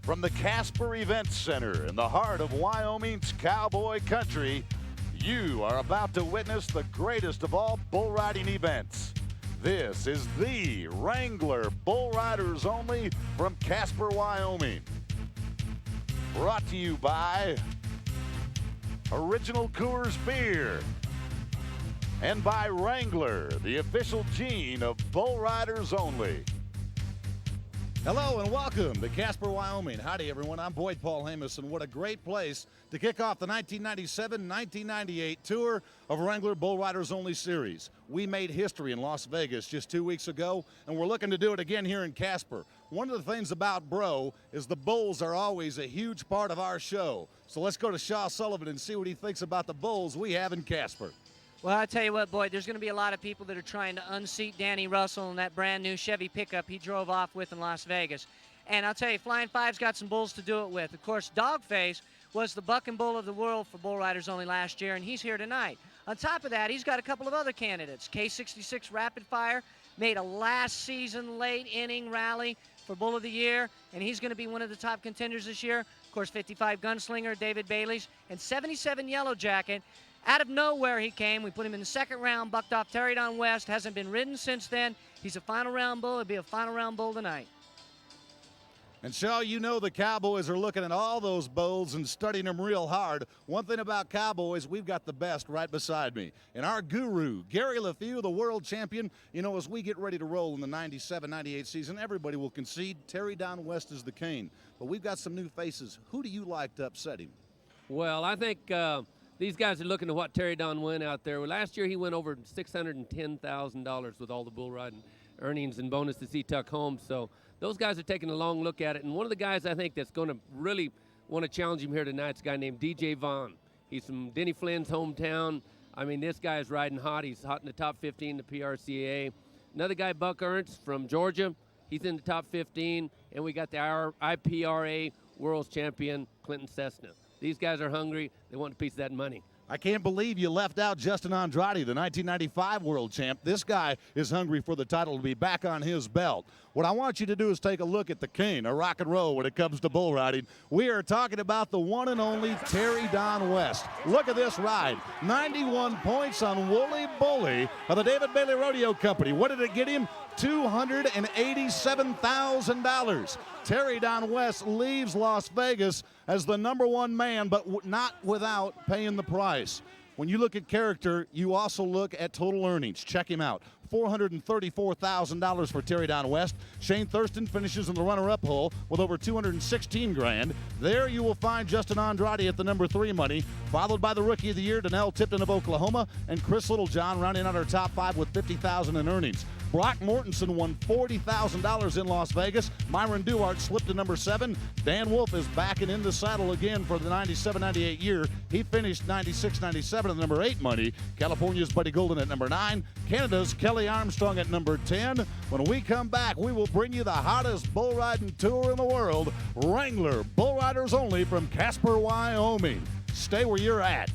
From the Casper Event Center in the heart of Wyoming's cowboy country, you are about to witness the greatest of all bull riding events. This is the Wrangler Bull Riders Only from Casper, Wyoming. Brought to you by Original Coors Beer and by Wrangler, the official gene of Bull Riders Only. Hello and welcome to Casper, Wyoming. Howdy, everyone. I'm Boyd Paul Hamus, and what a great place to kick off the 1997-1998 tour of Wrangler Bull Riders Only series. We made history in Las Vegas just 2 weeks ago, and we're looking to do it again here in Casper. One of the things about Bro is the bulls are always a huge part of our show. So let's go to Shaw Sullivan and see what he thinks about the bulls we have in Casper. Well, I tell you what, Boyd, there's going to be a lot of people that are trying to unseat Danny Russell in that brand new Chevy pickup he drove off with in Las Vegas. And I'll tell you, Flying Five's got some bulls to do it with. Of course, Dogface was the bucking bull of the world for Bull Riders Only last year, and he's here tonight. On top of that, he's got a couple of other candidates. K66 Rapid Fire made a last season late inning rally for Bull of the Year, and he's going to be one of the top contenders this year. Of course, 55 Gunslinger, David Bailey's, and 77 Yellow Jacket. Out of nowhere he came. We put him in the second round, bucked off Tyrel West. Hasn't been ridden since then. He's a final round bull. He'll be a final round bull tonight. And Shaw, you know the Cowboys are looking at all those bulls and studying them real hard. One thing about Cowboys, we've got the best right beside me. And our guru, Gary LeFew, the world champion, you know, as we get ready to roll in the 97-98 season, everybody will concede Terry Don West is the king. But we've got some new faces. Who do you like to upset him? Well, I think these guys are looking to what Terry Don went out there. Well, last year he went over $610,000 with all the bull riding earnings and bonuses he took home. So those guys are taking a long look at it. And one of the guys I think that's going to really want to challenge him here tonight is a guy named DJ Vaughn. He's from Denny Flynn's hometown. I mean, this guy is riding hot. He's hot in the top 15 in the PRCA. Another guy, Buck Ernst from Georgia. He's in the top 15. And we got the IPRA World Champion, Clinton Cessna. These guys are hungry. They want a piece of that money. I can't believe you left out Justin Andrade, the 1995 world champ. This guy is hungry for the title to be back on his belt. What I want you to do is take a look at the king of rock and roll when it comes to bull riding. We are talking about the one and only Terry Don West. Look at this ride. 91 points on Wooly Bully of the David Bailey Rodeo Company. What did it get him? $287,000. Terry Don West leaves Las Vegas as the #1 man, but not without paying the price. When you look at character, you also look at total earnings. Check him out. $434,000 for Terry Don West. Shane Thurston finishes in the runner-up hole with over $216 grand. There you will find Justin Andrade at the #3 money, followed by the Rookie of the Year, Donnell Tipton of Oklahoma, and Chris Littlejohn rounding out our top 5 with $50,000 in earnings. Brock Mortensen won $40,000 in Las Vegas. Myron Duarte slipped to #7. Dan Wolf is back and in the saddle again for the 97-98 year. He finished 96-97 at the #8 money. California's Buddy Golden at #9. Canada's Kelly Armstrong at #10. When we come back, we will bring you the hottest bull riding tour in the world, Wrangler Bull Riders Only from Casper, Wyoming. Stay where you're at.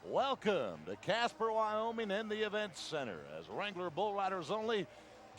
Welcome to Casper, Wyoming and the Event Center as Wrangler Bull Riders Only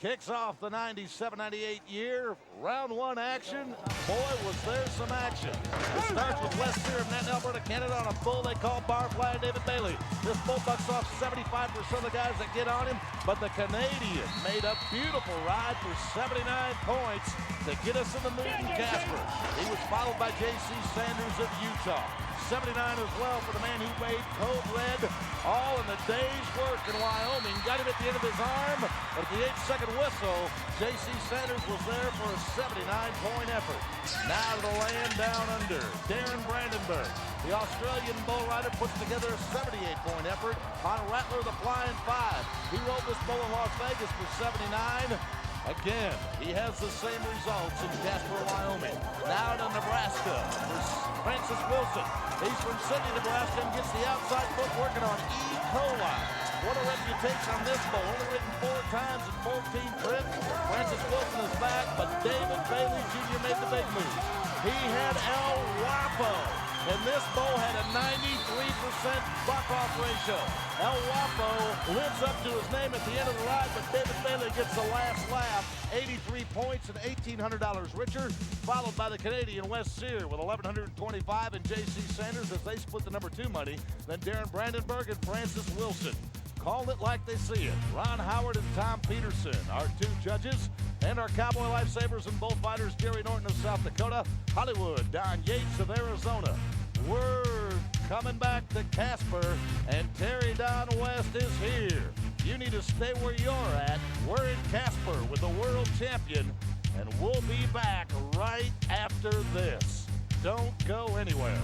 kicks off the 97-98 year. Round 1 action. Boy, was there some action. It starts with Wes Sear of Nanton, Alberta, Canada on a bull they call Barfly David Bailey. This bull bucks off 75% of the guys that get on him, but the Canadian made a beautiful ride for 79 points to get us in the mood in Casper. He was followed by J.C. Sanders of Utah. 79 as well for the man who made Code Red all in the day's work in Wyoming. Got him at the end of his arm, but at the 8-second whistle, J.C. Sanders was there for a 79-point effort. Now to the land down under, Darren Brandenburg. The Australian bull rider puts together a 78-point effort on Rattler the Flying Five. He rode this bull in Las Vegas for 79. Again, he has the same results in Casper, Wyoming. Now to Nebraska for Francis Wilson. He's from Sydney, Nebraska, and gets the outside foot working on E. coli. What a reputation on this bull. Only ridden 4 times in 14 trips. Francis Wilson is back, but David Bailey Jr. made the big move. He had El Wapo, and this bull had a 93% buck-off ratio. El Wapo lives up to his name at the end of the ride, but David Bailey gets the last laugh, 83 180 points and $1,800 richer, followed by the Canadian Wes Sear with 1,125 and J.C. Sanders as they split the number 2 money. Then Darren Brandenburg and Francis Wilson. Called it like they see it. Ron Howard and Tom Peterson, our 2 judges, and our Cowboy Lifesavers and Bullfighters, Gary Norton of South Dakota, Hollywood, Don Yates of Arizona. We're coming back to Casper, and Terry Don West is here. You need to stay where you're at. We're in Casper with the world champion, and we'll be back right after this. Don't go anywhere.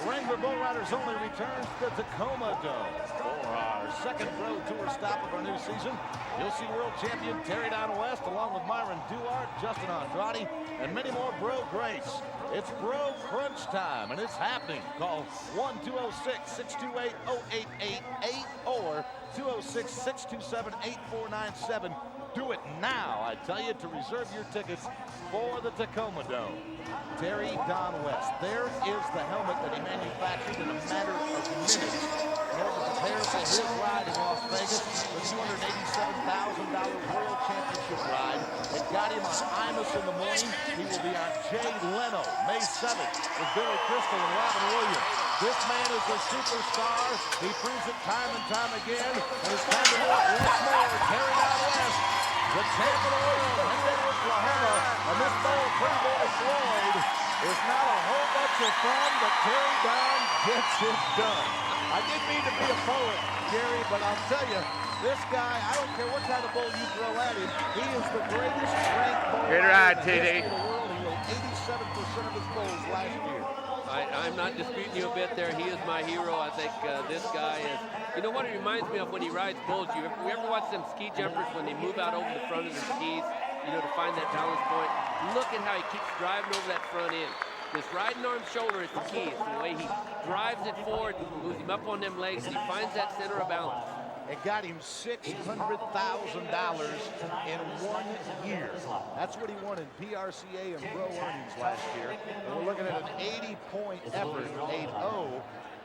Wrangler Bull Riders only returns to the Tacoma Dome for our second Pro Tour stop of our new season. You'll see world champion Terry Don West along with Myron Duarte, Justin Andrade, and many more Bro Greats. It's Bro Crunch time, and it's happening. Call 1-206-628-0888 or 206-627-8497. Do it now, I tell you, to reserve your tickets for the Tacoma Dome. Terry Don West. There is the helmet that he manufactured in a matter of minutes in order to prepare for his ride in Las Vegas, the $287,000 World Championship ride. It got him on Imus in the morning. He will be on Jay Leno May 7th with Billy Crystal and Robin Williams. This man is a superstar. He proves it time and time again. And it's time to look once more. Terry Don West, the champ of the world, Hyundai, Oklahoma. And this ball, pretty boy Floyd, is not a whole bunch of fun, but Terry Don gets it done. I didn't mean to be a poet, Gary, but I'll tell you, this guy, I don't care what kind of bull you throw at him, he is the greatest ranked bull Good ride, in the history TD. of the world. He rode 87% of his bulls last year. I'm not disputing you a bit there. He is my hero. I think this guy is, you know what it reminds me of when he rides bulls? You ever watch them ski jumpers when they move out over the front of their skis, you know, to find that balance point? Look at how he keeps driving over that front end. This riding arm shoulder is the key. It's the way he drives it forward, moves him up on them legs, and he finds that center of balance. It got him $600,000 in 1 year. That's what he won in PRCA and Pro earnings last year. And we're looking at an 80-point effort, 8-0,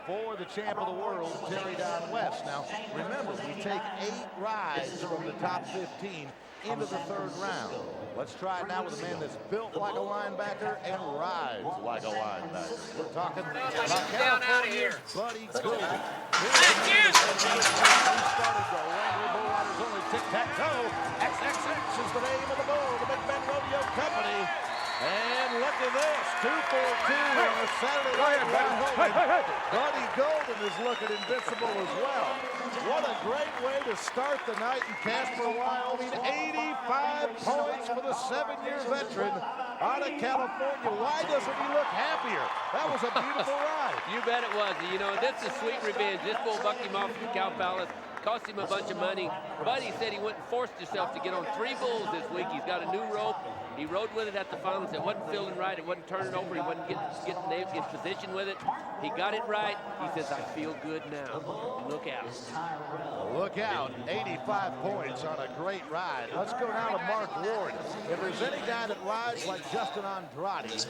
for the champ of the world, Terry Don West. Now, remember, we take 8 rides from the top 15 into the 3rd round. Let's try it now with a man that's built like a linebacker and rides like a linebacker. We're talking about California's Buddy Gould. Thank you. We started the Wrangler Bull Riders only tic-tac-toe. XXX is the name of the bull, the Big Ben Rodeo Company. And look at this, 2 for 2 on a Saturday night. Buddy Golden is looking invincible as well. What a great way to start the night in Casper, Wyoming. 85 points for the 7-year veteran out of California. Why doesn't he look happier? That was a beautiful ride. You bet it was. You know, this is sweet revenge. This bull bucked him off from Cow Palace. Cost him a bunch of money. Buddy said he went and forced himself to get on 3 bulls this week. He's got a new rope. He rode with it at the finals. It wasn't feeling right. It wasn't turning over. He wasn't getting position with it. He got it right. He says, I feel good now. Look out. Look out. 85 points on a great ride. Let's go now to Mark Ward. If there's any guy that rides like Justin Andrade,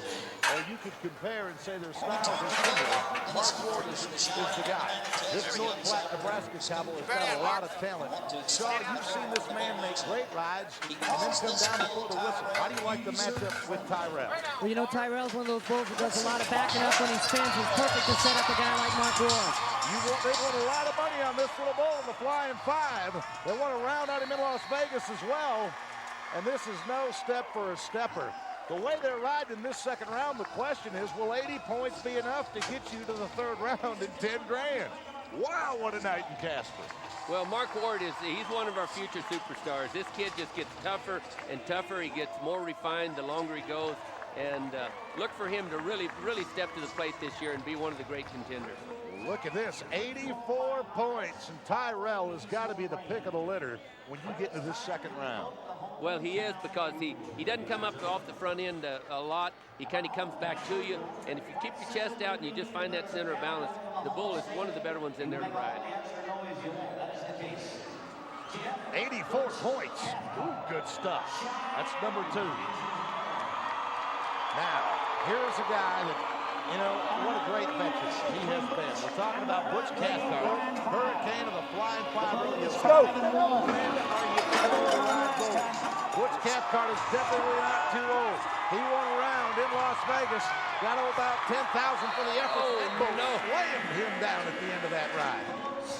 or you could compare and say their styles are similar, Mark Ward is the guy. This North Platte, Nebraska cowboy has got a lot of talent. Shaw, you've seen this man make great rides and then come down before the whistle. How do you like the matchup with Tyrel? Well, you know, Tyrel's one of those bulls that does a lot of backing up when he spins. He's perfect to set up a guy like Mark Ward. They won a lot of money on this little bull, the Flying 5. They won a round on him in Las Vegas as well. And this is no step for a stepper. The way they're riding in this 2nd round, the question is, will 80 points be enough to get you to the 3rd round in 10 grand? Wow, what a night in Casper. Well, Mark Ward he's one of our future superstars. This kid just gets tougher and tougher. He gets more refined the longer he goes. And look for him to really step to the plate this year and be one of the great contenders. Look at this, 84 points, and Tyrel has got to be the pick of the litter when you get into this 2nd round. Well, he is, because he doesn't come up off the front end a lot. He kind of comes back to you, and if you keep your chest out and you just find that center of balance, the bull is one of the better ones in there to ride. 84 points. Ooh, good stuff. That's number 2. Now, here's a guy that, you know, what a great veteran he has been. We're talking about Butch Casper, Hurricane of the Flying 5 Rodeo. Man, are but is definitely not too old. He won a round in Las Vegas. Got about 10,000 for the effort. Slammed him down at the end of that ride.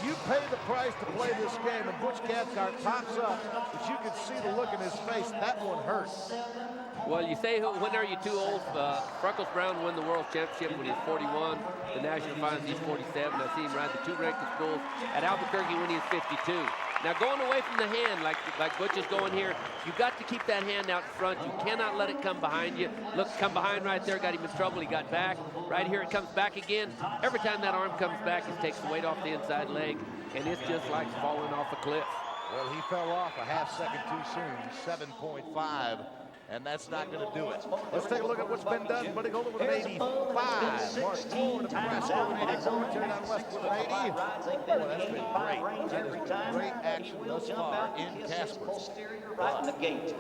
You pay the price to play this game, and Butch Cathcart pops up, but you can see the look in his face. That one hurts. Well, you say, when are you too old? Freckles Brown won the World Championship when he was 41. The National Finals, he's 47. I see him ride the 2 Reckless Bulls at Albuquerque when he was 52. Now, going away from the hand, like Butch is going here, you got to keep that hand out in front. You cannot let it come behind you. Look, come behind right there, got him in trouble. He got back. Right here, it comes back again. Every time that arm comes back, it takes the weight off the inside leg, and it's just like falling off a cliff. Well, he fell off a half second too soon, 7.5. And that's not going to do it. Let's take a look at what's been done. Buddy Golden with an 85. Mark Floyd of Nebraska with an 84. Terry down west with an 80. Boy, that's been great. That has been great action thus far in Casper. Right in the gate.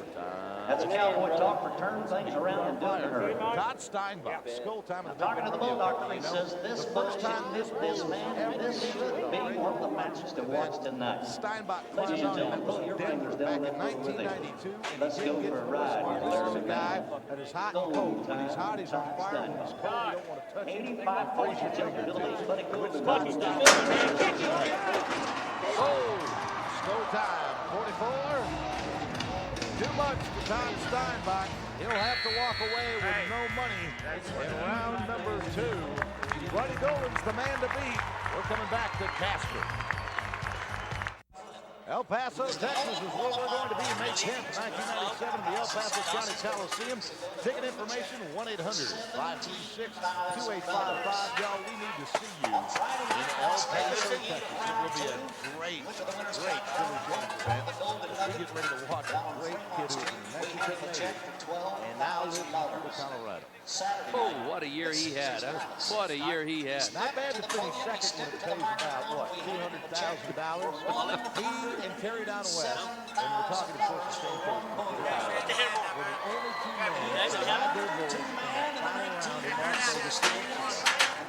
That's a cowboy talk for turning things around and doing her. Todd Steinbach, skull time of the Talking to the Bulldog, he says this first time this man and this should be one of the matches to watch tonight. Steinbach climbed on him. That was Denver back in 1992. Let's go for a ride. This is a guy that is hot and cold. When he's hot, he's on fire. When he's cold, you don't want to touch him. 85 points for Joe. Oh, slow time, 44. Too much for Todd Steinbach. He'll have to walk away with no money in round number 2. Buddy Golden's the man to beat. We're coming back to Casper. El Paso, Texas is where we're going to be May 10th, 1997, the El Paso County Coliseum. Ticket information, 1-800-536-2855. Y'all, we need to see you in El Paso, Texas. It will be a great Philly James event. We get ready to watch a great kid who's from Mexico and now lives in Colorado. Oh, what a year he had, huh? What a year he had. Not bad to finish second when it pays about, what, $200,000? He and Terry down west, and we're talking, of course, the same thing. We're the only 2 men that have their goals in that final round in Las Vegas.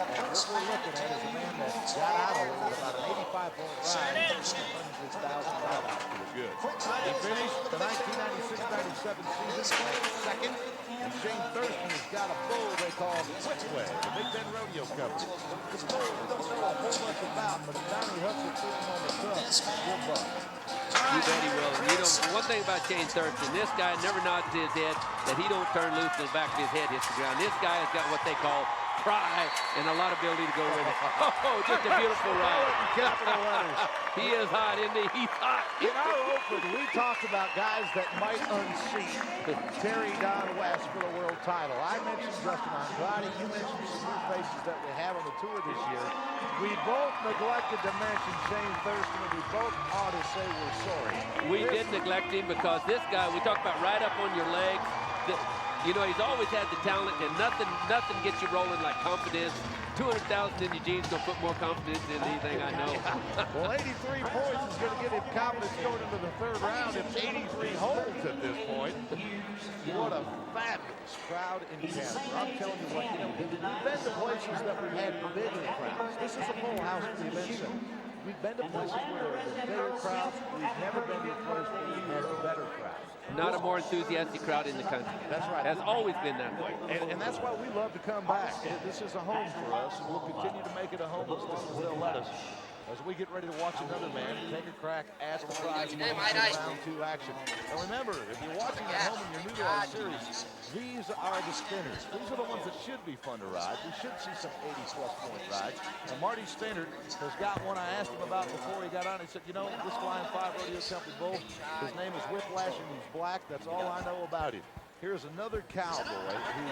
And what we're looking at is a man that got out of it with about an 85-point ride and $106,000 to the good. He finished the 1996-97 season second, and Shane Thurston has got a bull they call Switchway, the Big Bend Rodeo Company. This bull we don't know a whole much about, but if Donnie Hudson threw him on the truck, we'll buck. You bet he will. You know, one thing about Shane Thurston, this guy never nods his head that he don't turn loose and the back of his head hits the ground. This guy has got what they call pride and a lot of ability to go with it. Oh, just a beautiful ride. Capital letters. He is hot, isn't he? He's hot. In our open, we talked about guys that might unseat Terry Don West for the world title. I mentioned Justin Andrade. You mentioned some new faces that we have on the tour this year. We both neglected to mention Shane Thurston, and we both ought to say we're sorry. We did neglect him because this guy, we talked about right up on your legs. You know, he's always had the talent, and nothing gets you rolling like confidence. 200,000 in your jeans gonna put more confidence in anything I know. Well, 83 points is going to give him confidence going into the 3rd round. It's 83 holds at this point. What a fabulous crowd in Casper. I'm telling you what, we've been to places that we've had bigger crowds. This is a full house for the event center. We've been to places where there are bigger crowds. We've never been to a place where we've had better crowds. Not a more enthusiastic crowd in the country. That's right. Has always been that way. And that's why we love to come back. This is a home for us, and we'll continue to make it a home as long as they'll let us. As we get ready to watch another man take a crack at the prize money in round 2 action. And remember, if you're watching at home and you're new to our series, these are the spinners. These are the ones that should be fun to ride. We should see some 80-plus point rides. And Marty Stannard has got one I asked him about before he got on. He said, you know, this Flying 5 Rodeo Company bull, his name is Whiplash and he's black. That's all I know about him. Here's another cowboy who,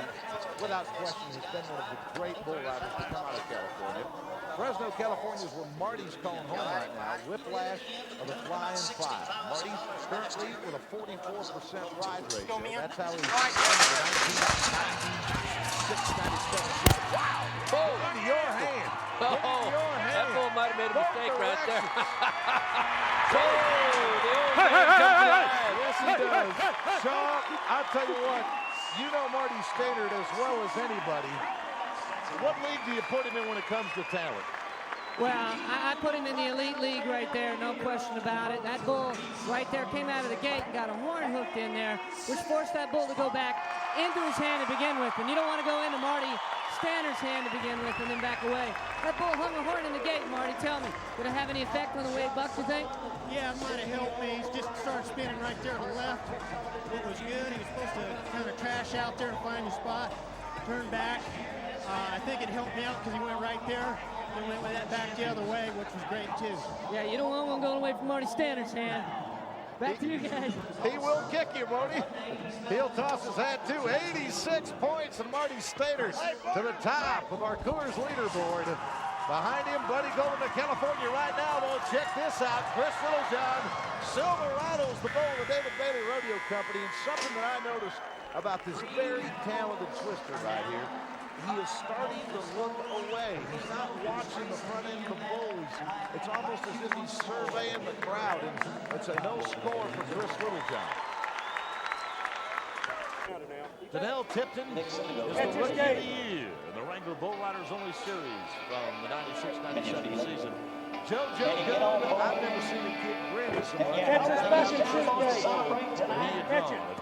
without question, has been one of the great bull riders to come out of California. Fresno, California is where Marty's calling home right now. Whiplash of the Flying 5. Marty currently with a 44% ride ratio. That's how he's the 1996-97 season. Wow! Oh, into your hand. Oh, your hand. that bull might have made a mistake right there. Oh, the old man comes alive. Yes, he does. Shaw, I'll tell you what, you know Marty Stannard as well as anybody. What league do you put him in when it comes to talent? Well, I put him in the elite league right there, no question about it. That bull right there came out of the gate and got a horn hooked in there, which forced that bull to go back into his hand to begin with. And you don't want to go into Marty Stander's hand to begin with and then back away. That bull hung a horn in the gate, Marty. Tell me, did it have any effect on the way it bucked, you think? Yeah, it might have helped me. He just started spinning right there to the left. It was good. He was supposed to kind of trash out there and find his spot, turn back. I think it helped me out because he went right there and went with that back the other way, which was great too. Yeah, you don't want one going away from Marty Stander's hand. Back to you guys. He will kick you, Marty. He'll toss his hat too. 86 points, and Marty Stater to the top of our Coors leaderboard. Behind him, Buddy going to California right now, though. Check this out. Chris Littlejohn, Silverado's the bull of the David Bailey Rodeo Company. And something that I noticed about this very talented twister right here, he is starting to look away. He's not watching the front end of the bulls. It's almost as if he's surveying the crowd, and it's a no score for Chris Littlejohn. Danelle Tipton is the Rookie of the Year in the Wrangler Bull Riders Only Series from the 96-97 season. JoJo Good, I've never seen a kid grin so much. Catch a special Celebrate.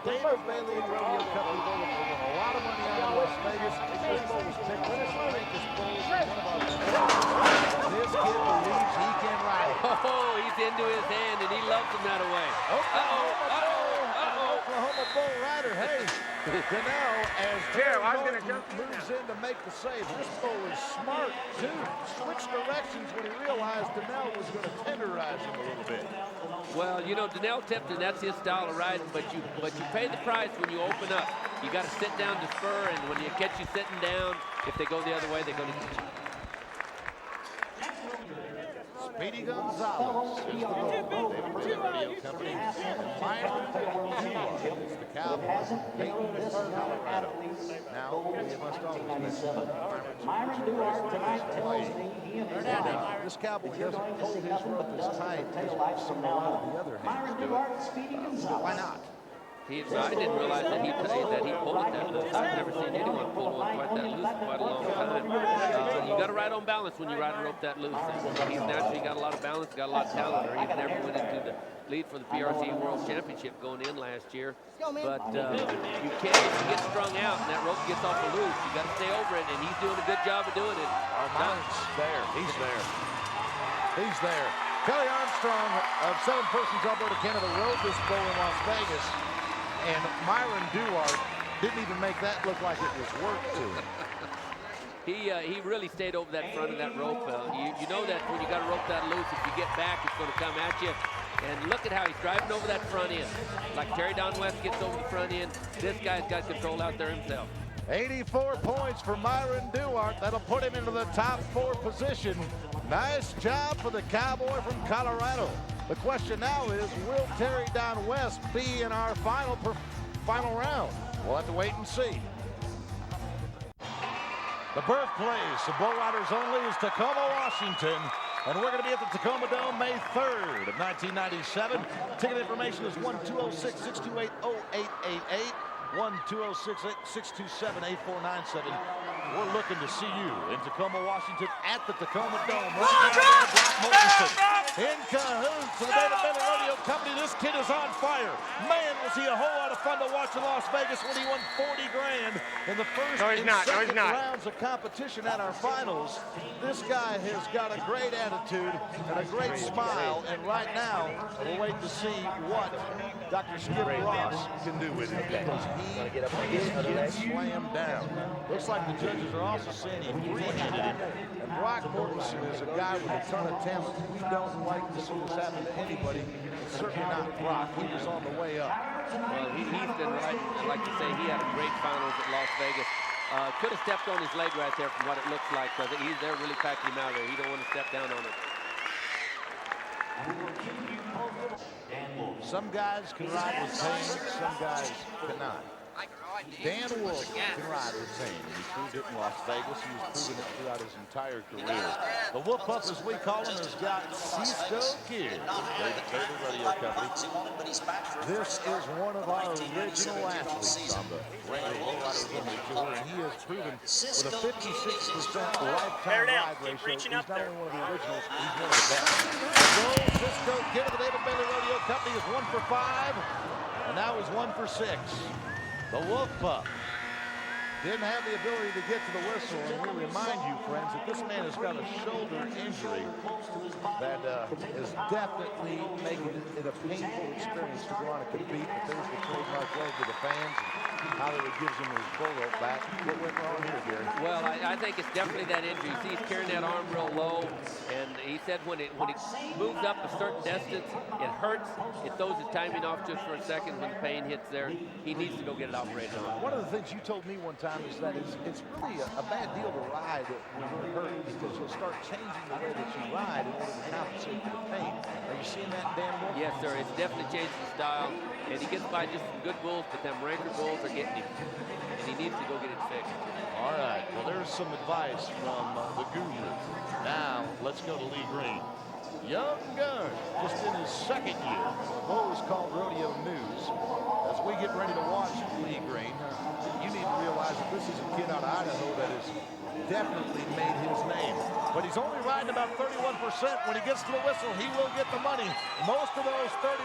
David Bailey Rodeo Company bull will win a lot of money out of Las Vegas. This bull was picked. Let's make this bull one of our favorites. This kid believes he can ride it. Oh, he's into his hand, and he loves him that way. Oklahoma Bull Rider. Hey, Danelle, as Norton moves in to make the save. This bull is smart, too. Switched directions when he realized Danelle was going to tenderize him a little bit. Well, you know, Danelle Tipton, that's his style of riding, but you pay the price when you open up. You got to sit down to spur, and when you catch you sitting down, if they go the other way, they're going to get you. Speedy Gonzalez is the bull. David Bailey Rodeo Company. Myron Duarte is the cowboy. Dayton, Colorado. Now, we must always mention Myron Duarte tonight tells me he and his wife this cowboy doesn't hold his rope as tight as some of the other hands Myron do. Duarte, Speedy Gonzalez. Why not? I didn't realize that he pulled it that loose. I've never seen anyone pull one quite that loose in quite a long time. You got to ride on balance when you ride a rope that loose. And he's naturally got a lot of balance, got a lot of talent. Or he never went into the lead for the PRC World Championship going in last year. But you can't, if you get strung out and that rope gets off the loose, you got to stay over it. And he's doing a good job of doing it. Oh, mine's there. He's there. He's there. Kelly Armstrong of Seven Persons Alberta, Canada, rode this bull in Las Vegas. And Myron Duarte didn't even make that look like it was work to him. He really stayed over that front of that rope. You know that when you got a rope that loose, if you get back, it's going to come at you. And look at how he's driving over that front end. Like Terry Don West gets over the front end, this guy's got control out there himself. 84 points for Myron Duarte. That'll put him into the top 4 position. Nice job for the cowboy from Colorado. The question now is, will Terry Don West be in our final round? We'll have to wait and see. The birthplace of Bull Riders Only is Tacoma, Washington. And we're going to be at the Tacoma Dome May 3rd of 1997. Ticket information is 1-206-628-0888. 1-206-627-8497. We're looking to see you in Tacoma, Washington at the Tacoma Dome. In cahoots for the David Bailey Rodeo Company. This kid is on fire. Man, was he a whole lot of fun to watch in Las Vegas when he won 40 grand in the first and second rounds of competition at our finals. This guy has got a great attitude and a great smile, and right now we'll wait to see what Dr. Skip Ross can do with him, because he can slam down. Looks like the judges are also saying he three-handed him. And Brock Mortensen is a guy with a ton of talent. We don't like to see this happen to anybody. It's certainly not Brock. He was on the way up. Well, he's been right. I'd like to say he had a great finals at Las Vegas. Could have stepped on his leg right there from what it looks like, because they're really packing him out there. He don't want to step down on it. Some guys can ride with pain, some guys cannot. Dan Wolf can ride with Zane. He proved it in Las Vegas. He's proven it throughout his entire career. The Whoop Up, as we call him, has got Cisco Kid, David Bailey Radio Company. This is one of our original athletes on the Wrangler Bull Riders Only Tour, and he has proven with a 56% lifetime ride ratio, he's not only one of the originals, he's one of the best. So Cisco Kid of the David Bailey Radio Company is 1 for 5, and now he's 1 for 6. The Wolf Pup didn't have the ability to get to the whistle, and we remind you, friends, that this man has got a shoulder injury that is definitely making it a painful experience to go on and compete. But there's the trademark wave to the fans, and Hollywood gives him his bull rope back. What went wrong here, Gary? Well, I think it's definitely that injury. You see, he's carrying that arm real low, and he said when it moves up a certain distance, it hurts. It throws his timing off just for a second. When the pain hits there, he needs to go get it operated on. One of the things you told me one time is that it's really a bad deal to ride when you're hurt, because you'll start changing the way that you ride in order to compensate for the pain. Are you seeing that, Dan Wolf? Yes, sir. It's definitely changed his style, and he gets by just some good bulls, but them Wrangler bulls are getting him, and he needs to go get it fixed. All right. Well, there's some advice from the guru. Now, let's go to Lee Green. Young gun, just in his second year. What was called Rodeo News. As we get ready to watch Lee Green, you need to realize that this is a kid out of Idaho that has definitely made his name. But he's only riding about 31%. When he gets to the whistle, he will get the money. Most of those 31%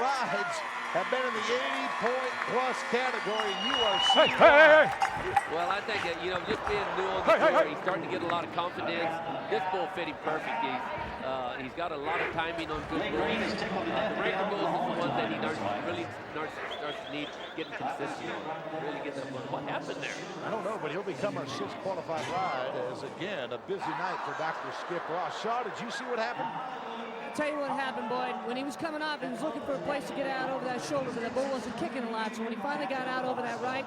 rides have been in the 80-point-plus category. You are seeing Well, I think that, just being new on the tour, he's starting to get a lot of confidence. This bull fit him perfect. He's got a lot of timing on good bulls. The Wrangler bulls is the one that he really starts to need getting consistent on. Really getting them. What happened there? I don't know, but he'll become our 6th qualified ride as, again, a busy night for Dr. Skip Ross. Shaw, did you see what happened? I'll tell you what happened, Boyd. When he was coming off, he was looking for a place to get out over that shoulder, but the bull wasn't kicking a lot. So when he finally got out over that right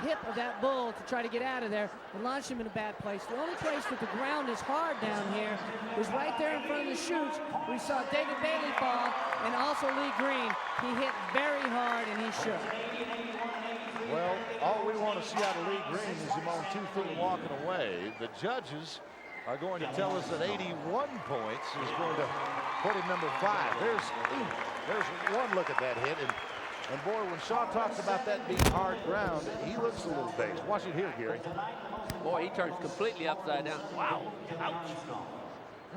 hip of that bull to try to get out of there, it launched him in a bad place. The only place that the ground is hard down here is right there in front of the chutes. We saw David Bailey fall, and also Lee Green. He hit very hard, and he shook. Well, all we want to see out of Lee Green is him on 2 feet and walking away. The judges are going to tell us that 81 points is going to put him number 5. There's one look at that hit, and boy, when Shaw talks about that being hard ground, he looks a little dazed. Watch it here, Gary. Boy, he turns completely upside down. Wow. Ouch.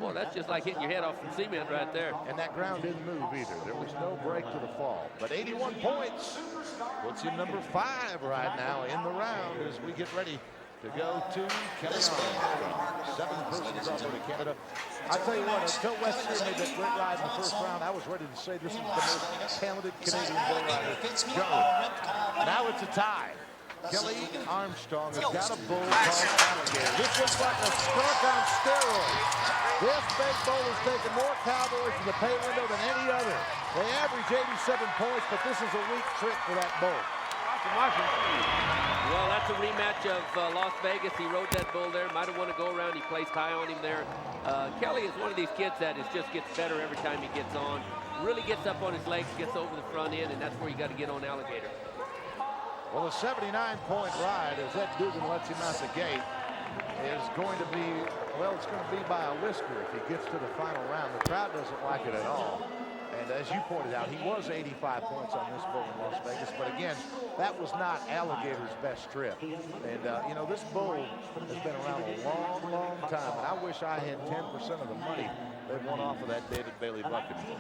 Boy, that's just like hitting your head off some cement right there. And that ground didn't move either. There was no break to the fall. But 81 points puts him number 5 right now in the round as we get ready to go to Kelly Armstrong. 7 persons over to Canada. I tell you what, until West Sear made that great ride in the first round, I was ready to say this is the most talented Canadian bull rider going. Now it's a tie. Kelly Armstrong has got a bull called Alligator. This looks like a skunk on steroids. This big bull has taken more cowboys in the pay window than any other. They average 87 points, but this is a weak trick for that bull. Well, that's a rematch of Las Vegas. He rode that bull there. Might have won a go-around. He placed high on him there. Kelly is one of these kids that just gets better every time he gets on. Really gets up on his legs, gets over the front end, and that's where you got to get on Alligator. Well, a 79-point ride, as Ed Dugan lets him out the gate, is going to be, well, it's going to be by a whisker if he gets to the final round. The crowd doesn't like it at all. And as you pointed out, he was 85 points on this bull in Las Vegas. But again, that was not Alligator's best trip. And, this bull has been around a long, long time. And I wish I had 10% of the money they won off of that David Bailey bucket bull.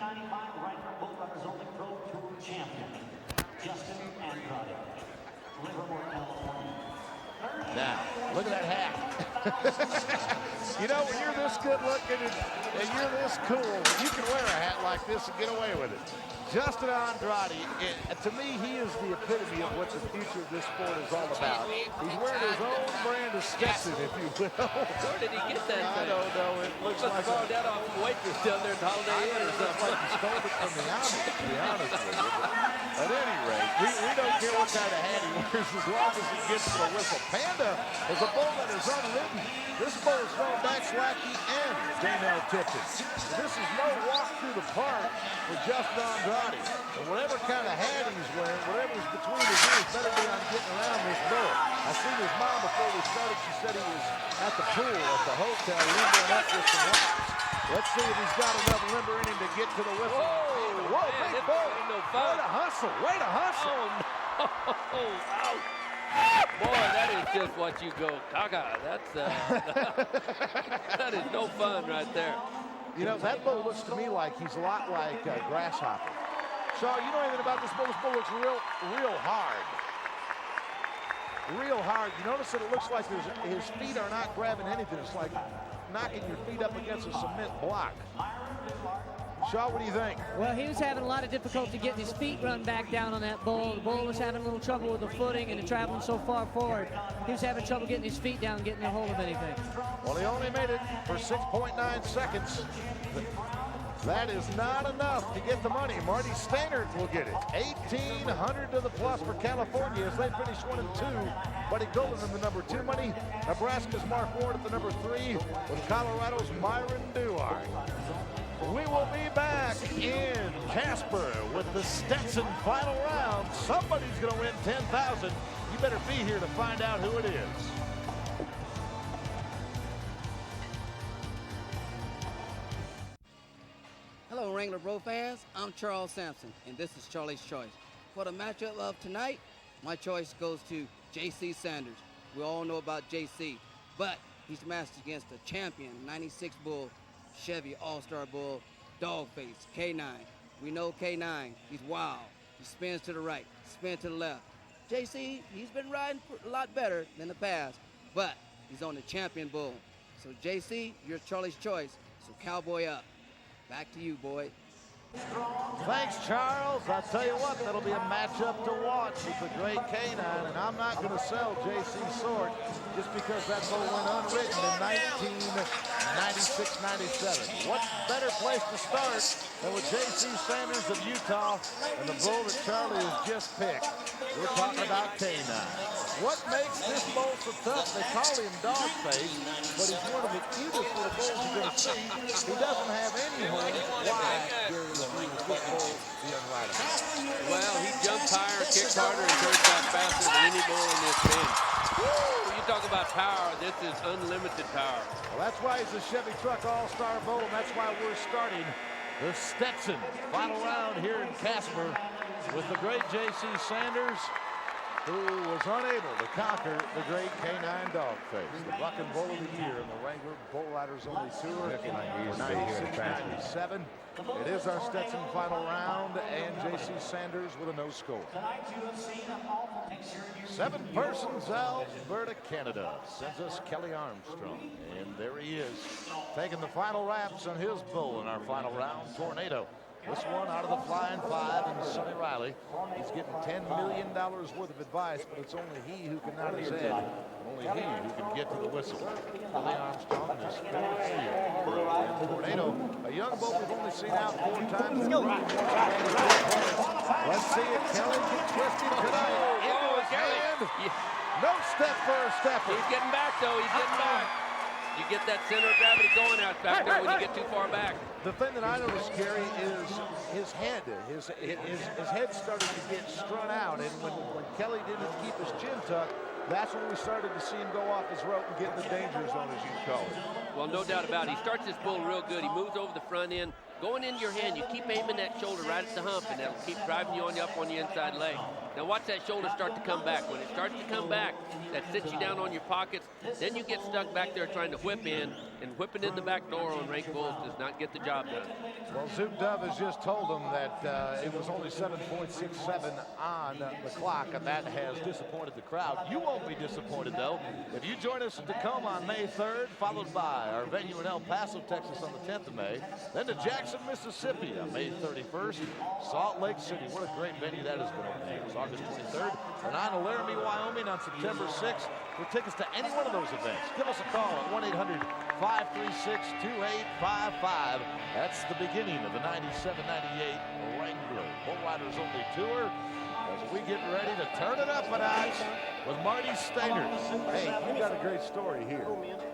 Now, look at that hat. When you're this good looking and you're this cool, you can wear a hat like this and get away with it. Justin Andrade, to me, he is the epitome of what the future of this sport is all about. He's wearing his own brand of Stetson, if you will. Where did he get that thing? I don't know. It looks like that off the waitress down there at Holiday Inn or something. Like he stole it from the Amish, to be honest with you. At any rate, we don't care what kind of hat he wears as long as he gets to the whistle. Panda is a bull that is unridden. This bull is thrown back Slacky and Daniel Tipton. This is no walk through the park for Justin Andrade. And whatever kind of hat he's wearing, whatever's between his ears, better be on getting around this bull. I seen his mom before we started. She said he was at the pool at the hotel limbering up with some rocks. Let's see if he's got enough limber in him to get to the whistle. Whoa, man, big bull. No fun. Way to hustle, way to hustle. Oh, no. Ouch. Boy, that is just what you go, Gaga. That's, that is no fun right there. You know, that bull looks to me like he's a lot like Grasshopper. So, you know anything about this bull? This bull looks real hard. Real hard. You notice that it looks like his feet are not grabbing anything. It's like knocking your feet up against a cement block. Shaw, what do you think? Well, he was having a lot of difficulty getting his feet run back down on that bull. The bull was having a little trouble with the footing and traveling so far forward. He was having trouble getting his feet down, getting a hold of anything. Well, he only made it for 6.9 seconds. That is not enough to get the money. Marty Stannard will get it. 1,800 to the plus for California as they finish 1 and 2. Buddy Golden in the number 2 money. Nebraska's Mark Ward at the number 3 with Colorado's Myron Duarte. We will be back in Casper with the Stetson final round. Somebody's going to win $10,000. You better be here to find out who it is. Hello, Wrangler Bro fans. I'm Charles Sampson, and this is Charlie's Choice. For the matchup of tonight, my choice goes to J.C. Sanders. We all know about J.C., but he's matched against a champion, 96 Bull, Chevy All-Star Bull, Dogface, K9. We know K9, he's wild. He spins to the right, spins to the left. J.C., he's been riding a lot better than the past, but he's on the champion bull. So J.C., you're Charlie's Choice, so cowboy up. Back to you, boy. Thanks, Charles. I'll tell you what, that'll be a matchup to watch with the great K9, and I'm not going to sell J.C. Sword just because that bull went unwritten in 1996-97. What better place to start than with J.C. Sanders of Utah and the bull that Charlie has just picked. We're talking about K9. What makes this bull so tough? They call him Dogface, but he's one of the cutest little bulls you're going to see. He doesn't have any horns. Why, Gary, this bull the unrider? Well, he jumps higher, kicks harder, and turns back faster than any bull in this pen. Woo! You talk about power, this is unlimited power. Well, that's why he's a Chevy Truck All-Star Bull, and that's why we're starting the Stetson final round here in Casper with the great J.C. Sanders, who was unable to conquer the great K9 Dogface, the Bucking Bull of the Year in the Wrangler Bull Riders Only Tour for 96-97. It is our Stetson final round, and J.C. Sanders with a no score. 7 persons, Alberta, Canada, sends us Kelly Armstrong, and there he is, taking the final wraps on his bull in our final round, Tornado. This one out of the Flying Five and Sonny Riley. He's getting $10 million worth of advice, but it's only he who can nod his head. Only he who can get to the whistle. Kelly Armstrong is 4-3. And Tornado, a young bull we've only seen out 4 times. Let's see if Kelly can twist him tonight. Into his hand. No step for a stepper. He's getting back, though. He's getting back. You get that center of gravity going out back there when you get too far back. The thing that I noticed, Gary, is his head. His head started to get strung out, and when Kelly didn't keep his chin tucked, that's when we started to see him go off his rope and get in the danger zone, as you call it. Well, no doubt about it. He starts this bull real good. He moves over the front end. Going into your hand, you keep aiming that shoulder right at the hump, and that'll keep driving you up on the inside leg. Now watch that shoulder start to come back. When it starts to come back, that sits you down on your pockets. Then you get stuck back there trying to whip in, and whipping in the back door on rank bulls does not get the job done. Well, Zoom Dove has just told him that it was only 7.67 on the clock, and that has disappointed the crowd. You won't be disappointed, though, if you join us in Tacoma on May 3rd, followed by our venue in El Paso, Texas on the 10th of May, then to Jackson, Mississippi on May 31st, Salt Lake City. What a great venue that has been over the years. August 23rd, and on to Laramie, Wyoming on September 6th. For tickets to any one of those events, give us a call at 1-800-536-2855. That's the beginning of the 97-98 Wrangler Bull Riders Only Tour. as we get ready to turn it up a notch with Marty Stainer. Hey, you got a great story here.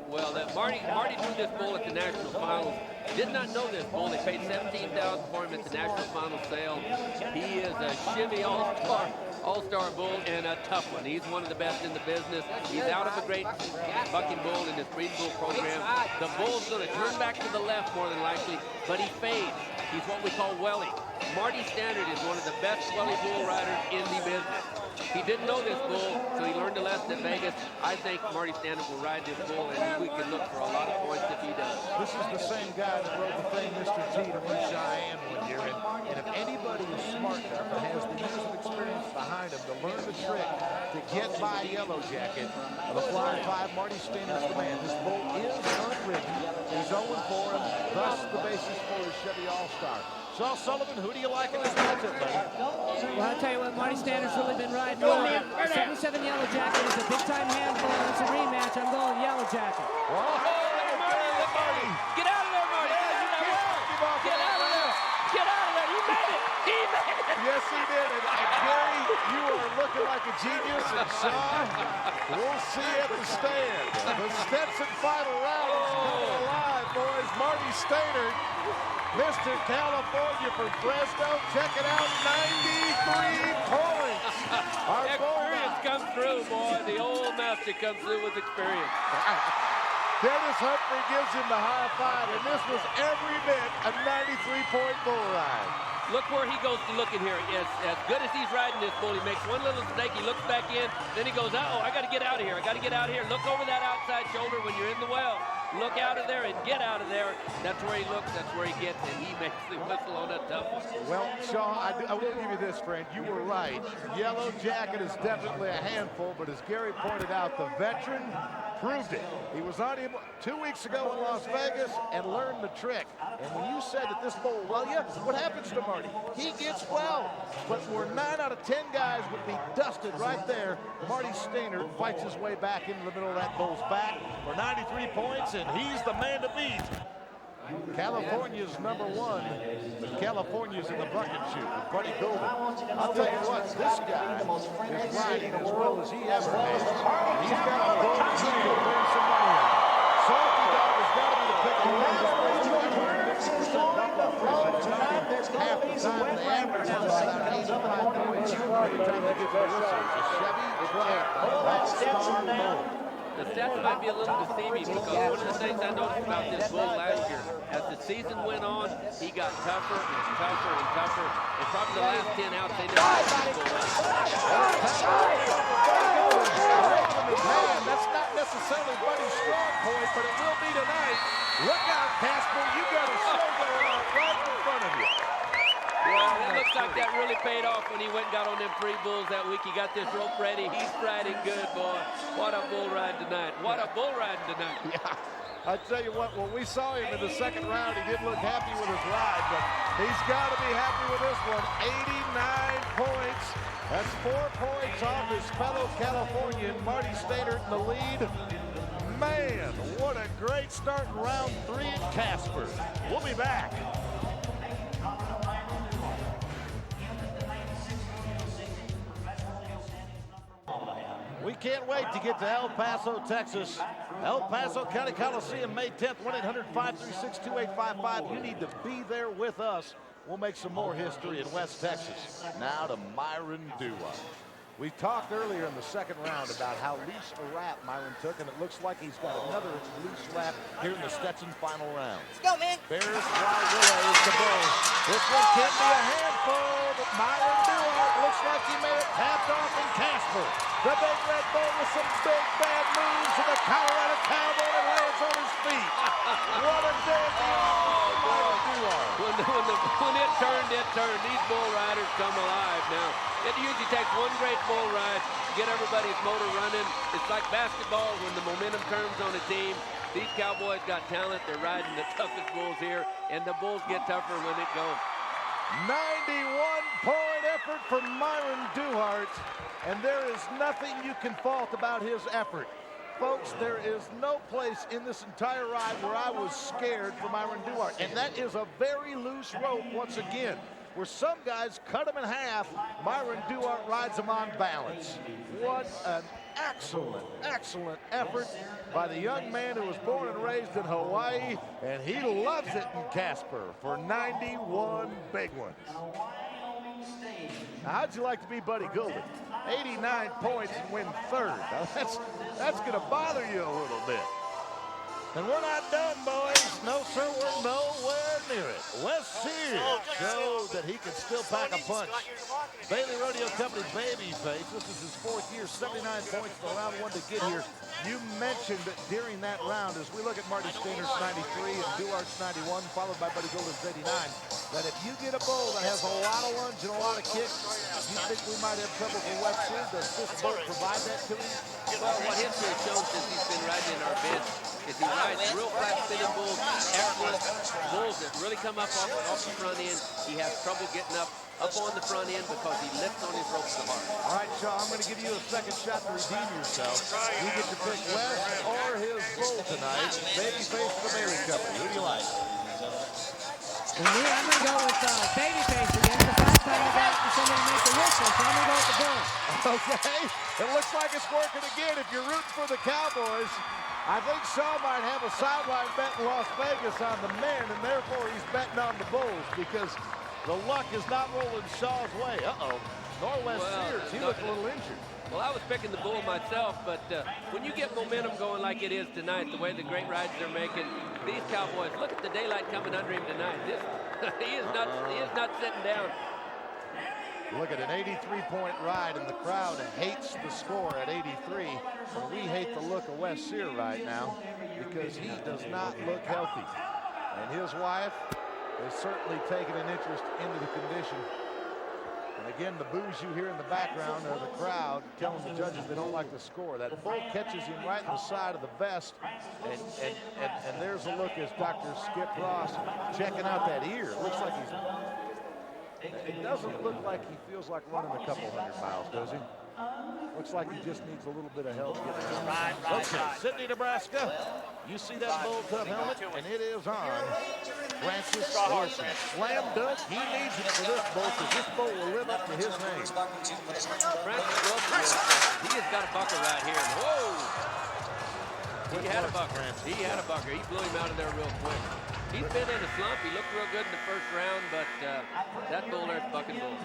Well, Marty drew this bull at the national finals. Did not know this bull. They paid $17,000 for him at the national final sale. He is a Chevy all-star bull and a tough one. He's one of the best in the business. He's out of a great bucking bull in his breeding bull program. The bull's going to turn back to the left more than likely, but he fades. He's what we call welly. Marty Standard is one of the best welly bull riders in the business. He didn't know this bull, so he learned a lesson at Vegas. I think Marty Standard will ride this bull, and we can look for a lot of points if he does. This is the same guy that rode the thing Mr. T to win Cheyenne one year, and if anybody is smart enough and has the years of experience behind him to learn the trick to get by Yellow Jacket, the Flying 5, Marty Standard's the man. This bull is unridden. He's 0-4 him, thus the basis for his Chevy All-Star. Shaw Sullivan, who do you like in this matchup, buddy? Well, I'll tell you what, Marty Standard's really been riding well. 77 Yellow Jacket is a big-time handful, and it's a rematch. I'm going Yellow Jacket. Whoa, Marty. Get out of there, Marty. Get out of there. Get out of there. You made it. He made it. Yes, he did. And Gary, you are looking like a genius. And Shaw, we'll see at the stand. The Stetson final round is coming alive, boys. Marty Stainer, Mr. California from Fresno. Check it out, 93 points. Our Experience comes through, boy. The old master comes through with experience. Dennis Humphrey gives him the high five, and this was every bit a 93-point bull ride. Look where he goes to look in here. As good as he's riding this bull, he makes one little mistake, he looks back in, then he goes, uh-oh, I got to get out of here. I got to get out of here. Look over that outside shoulder when you're in the well. Look out of there and get out of there. That's where he looks, that's where he gets, and he makes the whistle on a tough one. Well, Shaw, I will give you this, friend. You were right. Yellow Jacket is definitely a handful, but as Gary pointed out, the veteran proved it. He was on him 2 weeks ago in Las Vegas and learned the trick. And when you said that this bull, well, yeah, what happens to Marty? He gets well. But where 9 out of 10 guys would be dusted right there, Marty Stainer fights his way back into the middle of that bull's back for 93 points, and he's the man to beat. California's #1, but California's in the bucket chute with Buddy Golden. I'll tell you what, this guy is riding as well as he ever has. He's got a bull that he can win some money on. Salty Dog has got to be the pick of the line. This place 250% half the time. The average is about 85 points every time they get to the whistle. It's a Chevy truck. That's Star Bull. The stats might be a little deceiving because one of the things I noticed about this bull last year, as the season went on, he got tougher and tougher and tougher. And probably the last 10 outs, they never had this bull Man, that's not necessarily Buddy's strong point, but it will be tonight. Look out, Casper. You got a show going on right in front of you. Well, it looks like that really paid off when he went and got on them 3 bulls that week. He got this rope ready. He's riding good, boy. What a bull ride tonight. What a bull ride tonight. Yeah. I tell you what, when we saw him in the second round, he didn't look happy with his ride, but he's got to be happy with this one. 89 points. That's 4 points off his fellow Californian, Marty Stainer, in the lead. Man, what a great start in round 3 at Casper. We'll be back. We can't wait to get to El Paso, Texas. El Paso County Coliseum, May 10th, 1-800-536-2855. You need to be there with us. We'll make some more history in West Texas. Now to Myron Dua. We talked earlier in the second round about how loose a rap Myron took, and it looks like he's got another loose rap here in the Stetson final round. Let's go, man. Bears Wild Willow is the bull. This one can be a handful, but Myron Dua looks like he may have tapped off in Casper. The big red bull with some big bad moves, and the Colorado Cowboy lands on his feet. What a day for Myron Dua. When it turned, it turned. These bull riders come alive now. It usually takes one great bull ride to get everybody's motor running. It's like basketball when the momentum turns on a team. These Cowboys got talent. They're riding the toughest bulls here, and the bulls get tougher when it goes. 91-point effort from Myron Duhart, and there is nothing you can fault about his effort. Folks, there is no place in this entire ride where I was scared for Myron Duhart, and that is a very loose rope once again. where some guys cut him in half. Myron Duart rides him on balance. What an excellent, excellent effort by the young man who was born and raised in Hawaii, and he loves it in Casper for 91 big ones. Now, how'd you like to be Buddy Goulden? 89 points and win third. Now, that's going to bother you a little bit. And we're not done, boys. No, sir, we're nowhere near it. Wes Sears showed that he can still pack a punch. Bailey Rodeo Company's babyface. This is his 4th year, 79 points for round 1 to get here. You mentioned that during that round, as we look at Marty Stainer's 93 and Duart's 91, followed by Buddy Goulden's 89, that if you get a bull that has a lot of lunge and a lot of kicks, you think we might have trouble for Wes Sears? Does this bull provide that to him? Well, what history has shown since he's been riding in our bench is he rides real flat spinning bulls, excellent bulls that really come up off the front end. He has trouble getting up on the front end because he lifts on his ropes so hard. All right, Shaw, I'm going to give you a second shot to redeem yourself. You get to pick Wes or his bull tonight. Babyface for Bailey Company. Who do you like? I'm going to go with Babyface again. The last time I got somebody to make the whistle, so I'm going to go with the bull. Okay, it looks like it's working again. If you're rooting for the Cowboys, I think Shaw might have a sideline bet in Las Vegas on the men, and therefore he's betting on the Bulls because the luck is not rolling Shaw's way. Uh-oh. Nor Wes Sears. He looked a little injured. Well, I was picking the bull myself, but when you get momentum going like it is tonight, the way the great rides they're making, these Cowboys, look at the daylight coming under him tonight. He is not sitting down. Look at an 83-point ride, and the crowd hates the score at 83. And we hate the look of Wes Sears right now because he does not look healthy. And his wife has certainly taken an interest into the condition. And again, the boos you hear in the background are the crowd telling the judges they don't like the score. That bull catches him right in the side of the vest, and there's a look as Dr. Skip Ross checking out that ear. It looks like it doesn't look like he feels like running a couple 100 miles, does he? Looks like he just needs a little bit of help getting around. Okay, Sydney, Nebraska. You see that bull tub helmet, and it is on Francis Wilson. Slam dunk. He needs it for this bull because this bull will live up to his name. Francis Wilson, he has got a bucker right here. Whoa! He had a bucker. He had a bucker. He blew him out of there real quick. He's been in a slump. He looked real good in the first round, but that bull there's bucking bull.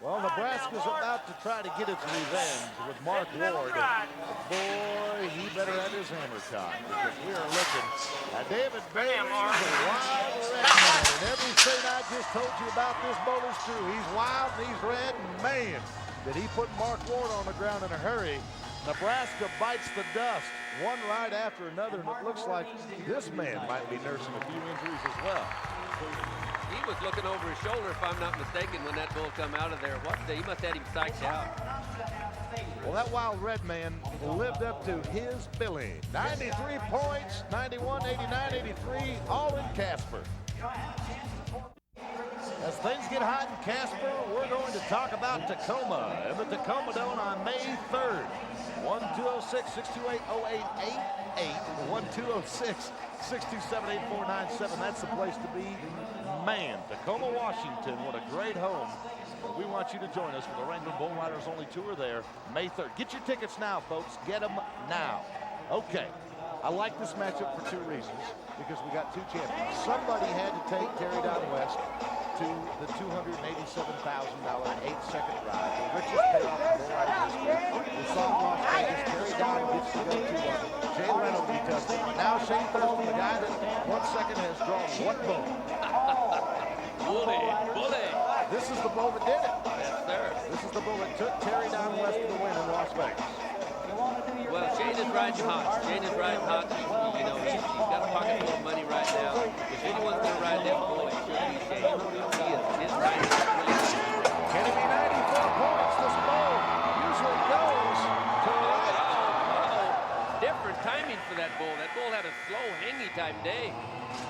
Well, Nebraska's about to try to get its revenge with Mark Ward. But boy, he better have his hammer time because we are looking at David Bailey. He's a wild red man. And everything I just told you about this bull is true. He's wild and he's red, and man, did he put Mark Ward on the ground in a hurry. Nebraska bites the dust one ride after another, and it looks like this man might be nursing a few injuries as well. He was looking over his shoulder, if I'm not mistaken, when that bull come out of there. He must have had him psyched out. Well, that wild red man lived up to his billing. 93 points, 91, 89, 83, all in Casper. As things get hot in Casper, we're going to talk about Tacoma and the Tacoma Dome on May 3rd. 1-206-628-0888, 1-206-627-8497. That's the place to be. Man, Tacoma, Washington, what a great home. We want you to join us for the Wrangler Bull Riders Only Tour there, May 3rd. Get your tickets now, folks. Get them now. Okay. I like this matchup for two reasons, because we got two champions. Somebody had to take Terry Down West to the $287,000 8-second ride, the richest payoff in bull riding history. We saw in Las Vegas, Terry Down gets to go to Jay Leno to be tested. Now Shane Thurston, the guy that 1 second has drawn one bull. Bully. This is the bull that did it. Yes, sir. This is the bull that took Terry Down West to the win in Las Vegas. Well, Shane is riding hot. Shane is riding hot. You know, he's got a pocket full of money right now. If anyone's going to ride that bull, it should be Shane. His riding is really good. Can it be 94 points? This bull usually goes to the right. Different timing for that bull. That bull had a slow, hangy type day.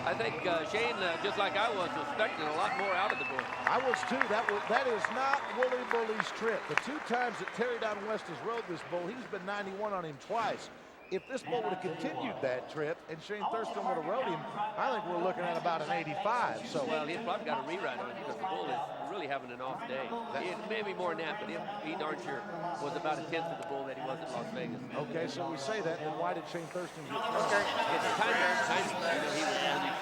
I think Shane, just like I was expecting a lot more out of the bull. I was too. That is not Wooly Bully's trip. The two times that Terry Down West has rode this bull, he's been 91 on him twice. if this bull would have continued that trip and Shane Thurston would have rode him, I think we're looking at about an 85. So, well, he's probably got a rewrite on it because the bull is really having an off day. Maybe more than that, but he darn sure was about a tenth of the bull that he was at Las Vegas. Okay, so we say that, then why did Shane Thurston get thrown? It's time. You know,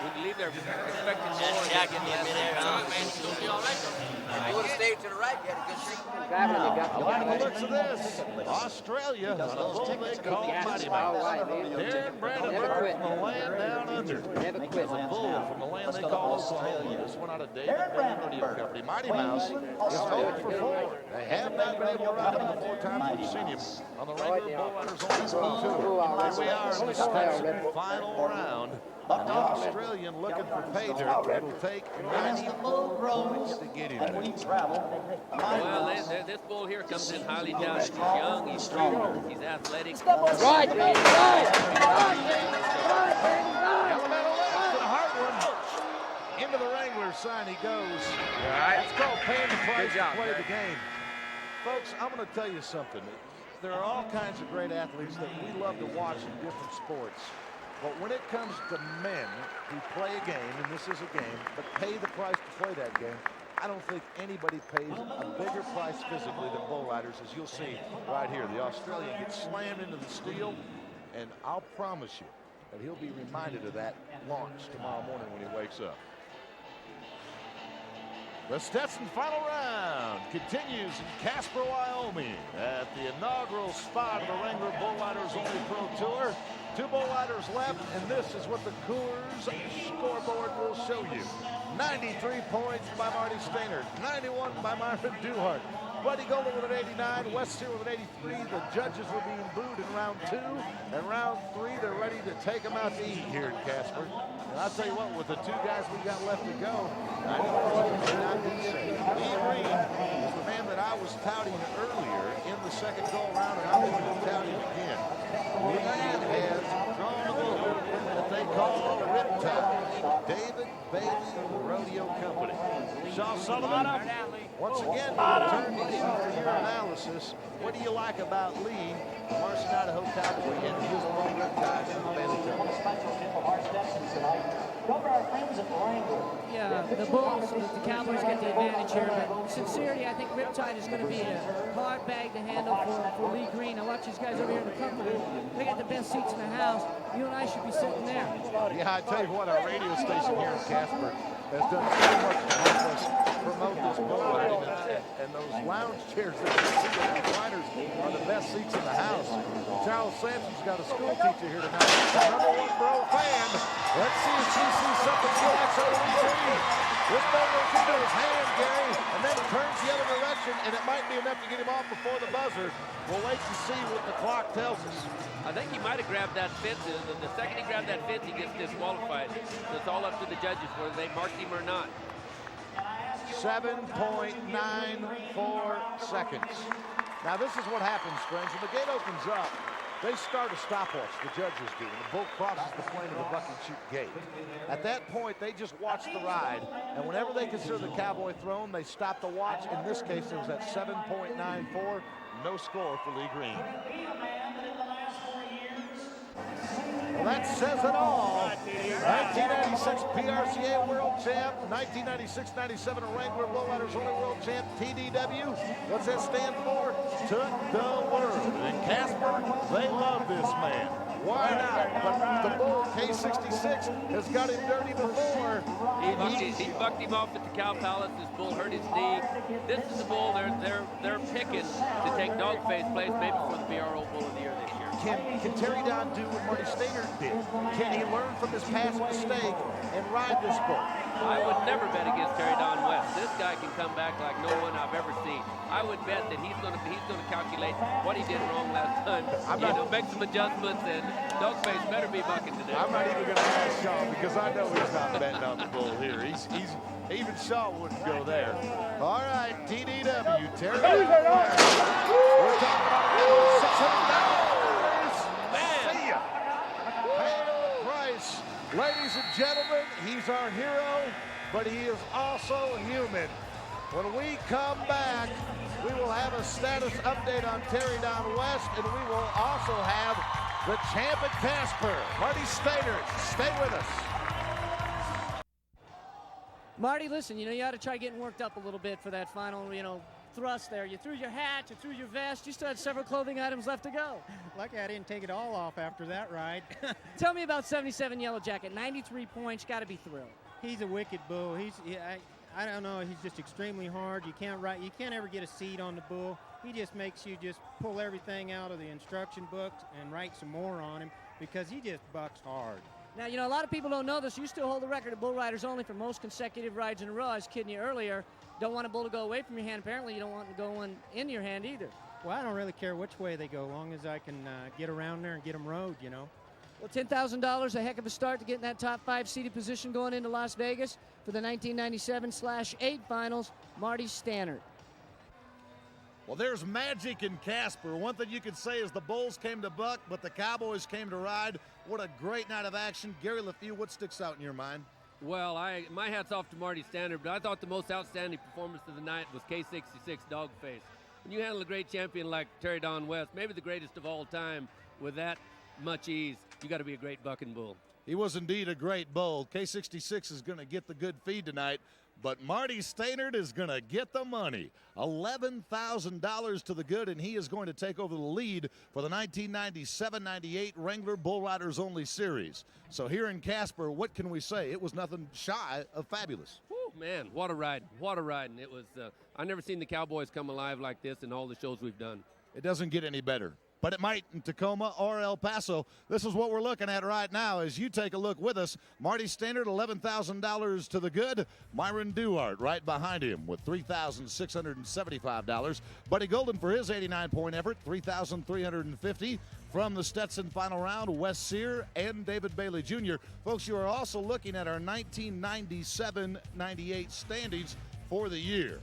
when you leave there expecting more, Jack in midair. He would have stayed to the right. He had a good seat. I like the looks of this. Australia on a bull they call Mighty Mouse. Darren Brandenburg from the land down under. There's a bull from the land they call Oklahoma. This one out of David Rodeo Company. Mighty Mouse is 0 for 4. They have not been able to ride him the 4 times we've seen him on the regular Bull Riders Only Pro Tour. Here we are in the Stetson final round. An Australian looking for pay dirt. It'll take 90 points to get him. Well, this bull here comes in highly touted. He's young, he's strong, he's athletic. Right, baby, right! Elemental left to the hard one. Into the Wrangler sign he goes. All right. It's called paying the price to play the game. Folks, I'm going to tell you something. There are all kinds of great athletes that we love to watch in different sports. But when it comes to men who play a game, and this is a game, but pay the price to play that game, I don't think anybody pays a bigger price physically than bull riders, as you'll see right here. The Australian gets slammed into the steel, and I'll promise you that he'll be reminded of that launch tomorrow morning when he wakes up. The Stetson final round continues in Casper, Wyoming at the inaugural spot of the Wrangler Bull Riders Only Pro Tour. 2 bull riders left, and this is what the Coors scoreboard will show you. 93 points by Marty Stainer, 91 by Myron Duhart. Buddy Golden with an 89, West Sear with an 83. The judges were being booed in round 2, and round 3, they're ready to take them out to eat here in Casper. And I'll tell you what, with the 2 guys we got left to go, I know it may not be safe. Lee Green is the man that I was touting earlier in the second go-around, and I'm going to tout him again. Lee has drawn a bull that they call Riptide. David Bailey Rodeo Company. Shaw Sullivan, once again, return to you for your analysis. What do you like about Lee, Martian Idaho Cowboy, and his bull Riptide in the Bailey Company? Yeah, the Bulls, the Cowboys get the advantage here, but sincerely, I think Riptide is going to be a hard bag to handle for Lee Green. I watch these guys over here in the company. They got the best seats in the house. You and I should be sitting there. Yeah, I tell you what, our radio station here in Casper has done so much to help us promote this bull riding, and those lounge chairs that you see, the recliners, are the best seats in the house. Charles Sampson's got a school teacher here tonight. The #1 bro fan. Let's see if she sees something she likes on the screen. This ball goes into his hand, Gary, and then turns the other direction, and it might be enough to get him off before the buzzer. We'll wait to see what the clock tells us. I think he might have grabbed that fence. The second he grabbed that fence, he gets disqualified. So it's all up to the judges whether they marked him or not. 7.94 seconds. Now this is what happens, friends. When the gate opens up, they start a stopwatch, the judges do, and the bull crosses the plane of the buck and shoot gate. At that point, they just watch the ride, and whenever they consider the cowboy thrown, they stop the watch. In this case, it was at 7.94. No score for Lee Green. Well, that says it all. 1996 PRCA World Champ, 1996-97 Wrangler Bull Riders Only World Champ, TDW. What's that stand for? Took the world. And Casper, they love this man. Why not? But the bull, K66, has got him dirty before. He bucked him off at the Cow Palace. This bull hurt his knee. This is the bull they're picking to take Dogface place maybe for the BRO Bull of the Year this year. Can Terry Don do what Marty Stainer did? Can he learn from his past mistake and ride this bull? I would never bet against Terry Don West. This guy can come back like no one I've ever seen. I would bet that he's going to calculate what he did wrong last time. Make some adjustments, and Dogface better be bucking today. I'm not even going to ask Shaw because I know he's not betting on the bull here. Even Shaw wouldn't go there. All right, TDW, Terry Don West. We're talking about $600. See ya. Pay the price. Ladies and gentlemen, he's our hero, but he is also human. When we come back, we will have a status update on Terry Don West, and we will also have the champ at Casper, Marty Steinert. Stay with us. Marty, listen, you ought to try getting worked up a little bit for that final, thrust there. You threw your hat, you threw your vest, you still had several clothing items left to go. Lucky I didn't take it all off after that ride. Tell me about 77 Yellow Jacket, 93 points, got to be thrilled. He's a wicked bull. I don't know, he's just extremely hard. You can't ever get a seat on the bull. He just makes you just pull everything out of the instruction books and write some more on him because he just bucks hard. Now, a lot of people don't know this. You still hold the record of bull riders only for most consecutive rides in a row. I was kidding you earlier. Don't want a bull to go away from your hand. Apparently, you don't want it to go one in your hand either. Well, I don't really care which way they go, as long as I can get around there and get them rode, Well, $10,000, a heck of a start to get in that top 5 seated position going into Las Vegas for the 1997/8 finals. Marty Steinert. Well, there's magic in Casper. One thing you could say is the Bulls came to buck, but the Cowboys came to ride. What a great night of action. Gary LeFew, what sticks out in your mind? Well, my hat's off to Marty Steinert, but I thought the most outstanding performance of the night was K66 Dogface. When you handle a great champion like Terry Don West, maybe the greatest of all time, with that much ease, you got to be a great bucking bull. He was indeed a great bull. K66 is going to get the good feed tonight, but Marty Steinert is going to get the money. $11,000 to the good, and he is going to take over the lead for the 1997-98 Wrangler Bull Riders Only Series. So here in Casper, what can we say? It was nothing shy of fabulous. Woo, man, what a ride. What a ride. And it was, I've never seen the Cowboys come alive like this in all the shows we've done. It doesn't get any better, but it might in Tacoma or El Paso. This is what we're looking at right now as you take a look with us. Marty Steinert, $11,000 to the good. Myron Duart right behind him with $3,675. Buddy Golden for his 89-point effort, $3,350. From the Stetson final round, Wes Sear and David Bailey Jr. Folks, you are also looking at our 1997-98 standings for the year.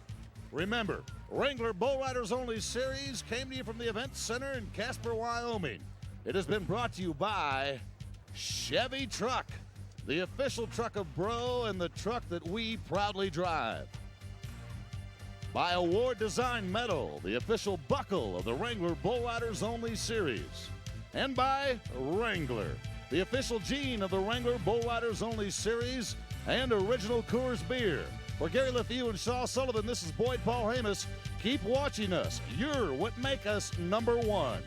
Remember, Wrangler Bull Riders Only Series came to you from the Event Center in Casper, Wyoming. It has been brought to you by Chevy Truck, the official truck of Bro and the truck that we proudly drive. By Award Design Medal, the official buckle of the Wrangler Bull Riders Only Series. And by Wrangler, the official gene of the Wrangler Bull Riders Only Series and Original Coors Beer. For Gary LeFew and Shaw Sullivan, this is Boyd Paul Hamus. Keep watching us. You're what make us #1.